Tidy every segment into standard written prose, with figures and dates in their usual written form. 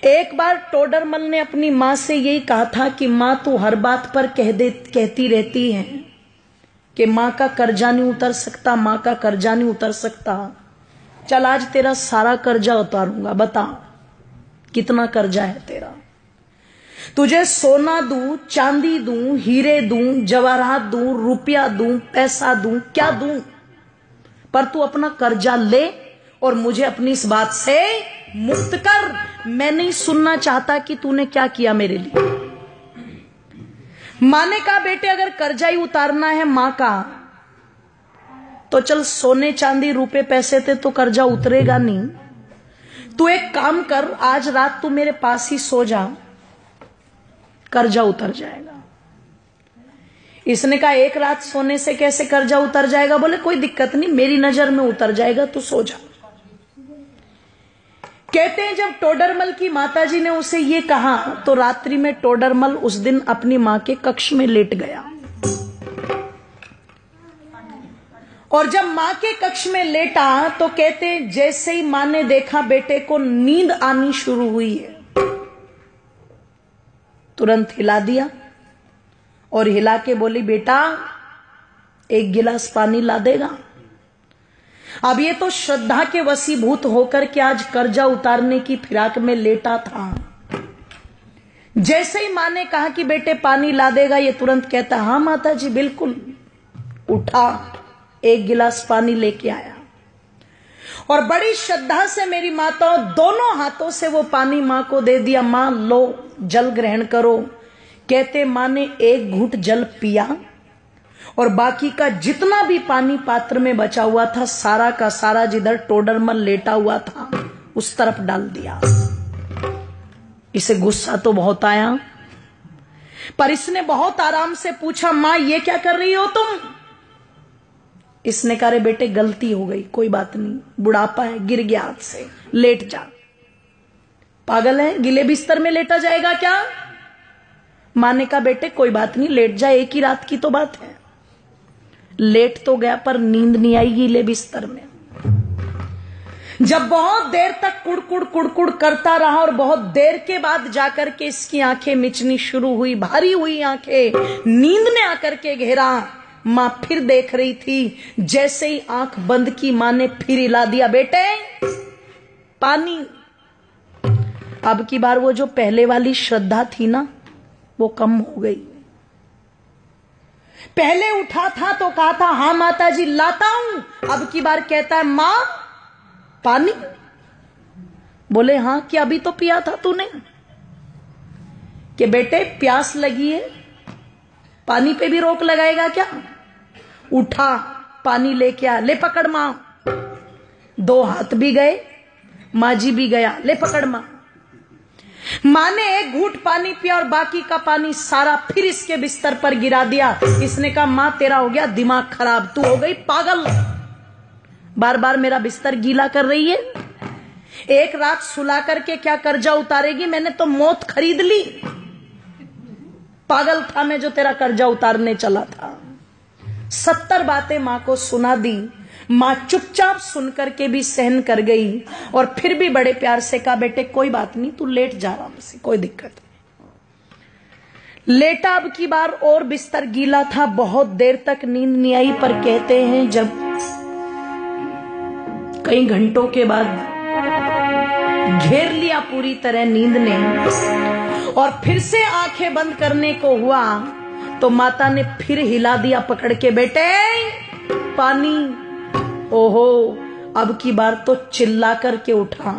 एक बार टोडरमल ने अपनी मां से यही कहा था कि मां तू हर बात पर कहती रहती है कि मां का कर्जा नहीं उतर सकता, मां का कर्जा नहीं उतर सकता। चल आज तेरा सारा कर्जा उतारूंगा, बता कितना कर्जा है तेरा। तुझे सोना दूं, चांदी दूं, हीरे दूं, जवाहरात दूं, रुपया दूं, पैसा दूं, क्या दूं, पर तू अपना कर्जा ले और मुझे अपनी इस बात से मुक्त कर। मैं नहीं सुनना चाहता कि तूने क्या किया मेरे लिए। मां ने कहा बेटे अगर कर्जा ही उतारना है मां का तो चल सोने चांदी रुपए पैसे थे तो कर्जा उतरेगा नहीं। तू एक काम कर, आज रात तू मेरे पास ही सो जा, कर्जा उतर जाएगा। इसने कहा एक रात सोने से कैसे कर्जा उतर जाएगा? बोले कोई दिक्कत नहीं, मेरी नजर में उतर जाएगा, तू सो जा। कहते हैं जब टोडरमल की माताजी ने उसे ये कहा तो रात्रि में टोडरमल उस दिन अपनी मां के कक्ष में लेट गया। और जब मां के कक्ष में लेटा तो कहते हैं जैसे ही मां ने देखा बेटे को नींद आनी शुरू हुई है, तुरंत हिला दिया और हिला के बोली बेटा एक गिलास पानी ला देगा। अब ये तो श्रद्धा के वशीभूत होकर के आज कर्जा उतारने की फिराक में लेटा था। जैसे ही मां ने कहा कि बेटे पानी ला देगा, ये तुरंत कहता हाँ माता जी बिल्कुल। उठा, एक गिलास पानी लेके आया और बड़ी श्रद्धा से मेरी माताओं दोनों हाथों से वो पानी मां को दे दिया। मां लो जल ग्रहण करो। कहते मां ने एक घूंट जल पिया और बाकी का जितना भी पानी पात्र में बचा हुआ था सारा का सारा जिधर टोडरमल लेटा हुआ था उस तरफ डाल दिया। इसे गुस्सा तो बहुत आया, पर इसने बहुत आराम से पूछा मां ये क्या कर रही हो तुम? इसने कहा रे बेटे गलती हो गई, कोई बात नहीं, बुढ़ापा है, गिर गया हाथ से, लेट जा। पागल है, गिले बिस्तर में लेटा जाएगा क्या? मां ने कहा बेटे कोई बात नहीं, लेट जा, एक ही रात की तो बात है। लेट तो गया पर नींद नहीं आई गीले बिस्तर में। जब बहुत देर तक कुड़कुड़ कुड़कुड़ करता रहा और बहुत देर के बाद जाकर के इसकी आंखें मिचनी शुरू हुई, भारी हुई आंखें, नींद ने आकर के घेरा। मां फिर देख रही थी, जैसे ही आंख बंद की मां ने फिर हिला दिया बेटे पानी। अब की बार वो जो पहले वाली श्रद्धा थी ना वो कम हो गई। पहले उठा था तो कहा था हाँ माता जी लाता हूं, अब की बार कहता है मां पानी। बोले हाँ कि अभी तो पिया था तूने? कि बेटे प्यास लगी है, पानी पे भी रोक लगाएगा क्या? उठा, पानी लेके आ, ले पकड़ मां। दो हाथ भी गए, मां जी भी गया, ले पकड़ मां। मां ने एक घूंट पानी पिया और बाकी का पानी सारा फिर इसके बिस्तर पर गिरा दिया। इसने कहा मां तेरा हो गया दिमाग खराब, तू हो गई पागल, बार बार मेरा बिस्तर गीला कर रही है। एक रात सुला करके क्या कर्जा उतारेगी? मैंने तो मौत खरीद ली। पागल था मैं जो तेरा कर्जा उतारने चला था। 70 बातें मां को सुना दी। मां चुपचाप सुनकर के भी सहन कर गई और फिर भी बड़े प्यार से कहा बेटे कोई बात नहीं, तू लेट जा आराम से, कोई दिक्कत नहीं। लेटा, अब की बार और बिस्तर गीला था, बहुत देर तक नींद नहीं आई। पर कहते हैं जब कई घंटों के बाद घेर लिया पूरी तरह नींद ने और फिर से आंखें बंद करने को हुआ तो माता ने फिर हिला दिया पकड़ के बेटे पानी। ओहो, अब की बार तो चिल्ला करके उठा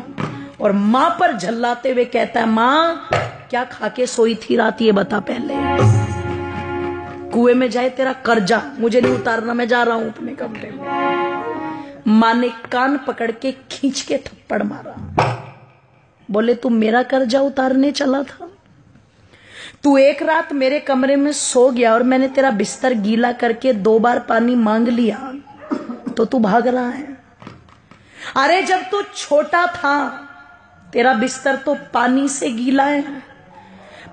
और मां पर झल्लाते हुए कहता है मां क्या खा के सोई थी रात, ये बता पहले। कुएं में जाए तेरा कर्जा, मुझे नहीं उतारना, मैं जा रहा हूं अपने कमरे में। मां ने कान पकड़ के खींच के थप्पड़ मारा। बोले तू मेरा कर्जा उतारने चला था? तू एक रात मेरे कमरे में सो गया और मैंने तेरा बिस्तर गीला करके 2 बार पानी मांग लिया तो तू भाग रहा है। अरे जब तू छोटा था तेरा बिस्तर तो पानी से गीला है,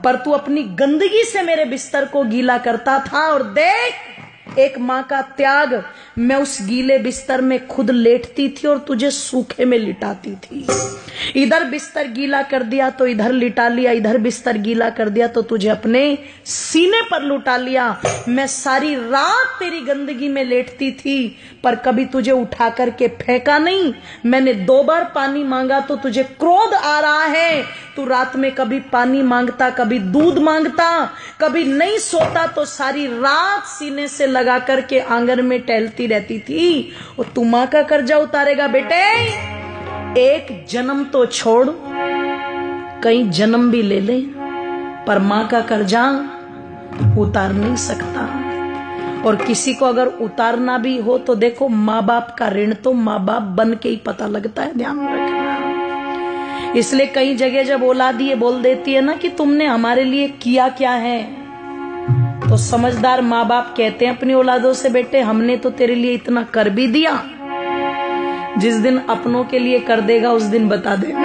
पर तू अपनी गंदगी से मेरे बिस्तर को गीला करता था। और देख एक माँ का त्याग, मैं उस गीले बिस्तर में खुद लेटती थी और तुझे सूखे में लिटाती थी। इधर बिस्तर गीला कर दिया तो इधर लिटा लिया, इधर बिस्तर गीला कर दिया तो तुझे अपने सीने पर लुटा लिया। मैं सारी रात तेरी गंदगी में लेटती थी पर कभी तुझे उठा करके फेंका नहीं। मैंने 2 बार पानी मांगा तो तुझे क्रोध आ रहा है। तू रात में कभी पानी मांगता, कभी दूध मांगता, कभी नहीं सोता तो सारी रात सीने से लगा करके आंगन में टहलती रहती थी। और तू मां का कर्जा उतारेगा बेटे? एक जन्म तो छोड़, कई जन्म भी ले ले, पर मां का कर्जा उतार नहीं सकता। और किसी को अगर उतारना भी हो तो देखो, माँ बाप का ऋण तो माँ बाप बन के ही पता लगता है, ध्यान रखना। इसलिए कई जगह जब औलाद ये बोल देती है ना कि तुमने हमारे लिए किया क्या है, तो समझदार माँ बाप कहते हैं अपनी औलादों से, बेटे हमने तो तेरे लिए इतना कर भी दिया, जिस दिन अपनों के लिए कर देगा उस दिन बता देना।